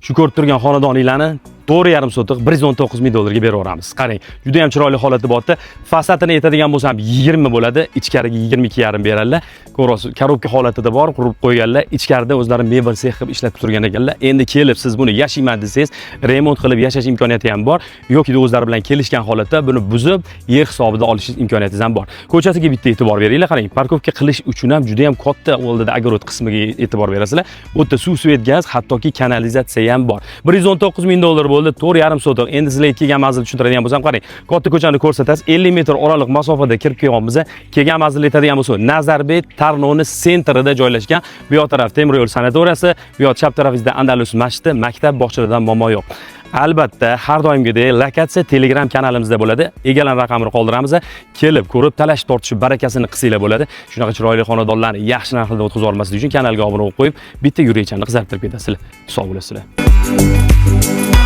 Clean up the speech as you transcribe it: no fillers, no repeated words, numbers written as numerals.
shu ko'rib turgan xonadoninglarni 4,5 sotiq 119 ming dollarga beraveramiz. Qarang, juda ham chiroyli holati borda. Fasadini aytadigan bo'lsam 20 bo'ladi, ichkariga 22,5 beradilar. Ko'rasiz, korobka holatida bor, qurib qo'yganlar. Ichkarida o'zlari mebel sex qilib ishlatib turgan ekanlar. Endi kelib siz buni yashayman desangiz, remont qilib yashash imkoniyati ham bor, yoki o'zlari bilan kelishgan holatda buni buzib, yer hisobida olishingiz imkoniyatingiz ham bor. Ko'chasiga bitta e'tibor beringlar, qarang, parkovka qilish uchun ham juda ham katta oldida огород qismiga e'tibor berasizlar. Bu yerda suv, svet, gaz, hattoki kanalizatsiya ham bor. 119 ming dollar bo'ldi, 4,5 sotiq. Endi sizlarga kelgan manzilni tushuntiradigan bo'lsam, qarang, katta ko'chani ko'rsatasiz. 50 metr oraliq masofada kirib kelganmiz. Kelgan manzilni aytadigan bo'lsa, Nazarbek Tarnoni sentrida joylashgan. Bu yoq taraf temir yo'l sanatoriyasi, bu yoq chap tarafingizda Andalus masjidi, maktab, bog'chalardan momo yo'q. Albatta, har doimgidek lokatsiya Telegram kanalimizda bo'ladi. Egalar raqamini qoldiramiz. Kelib, ko'rib, talash tortishib barakasini qilsanglar bo'ladi. Shunaqa chiroyli xonadonlarni yaxshi narxlarda o'tkazib olmaslik uchun kanalga obuna bo'lib qo'yib, bitta yuraychani qizartirib ketasizlar. Sog' bo'lasizlar.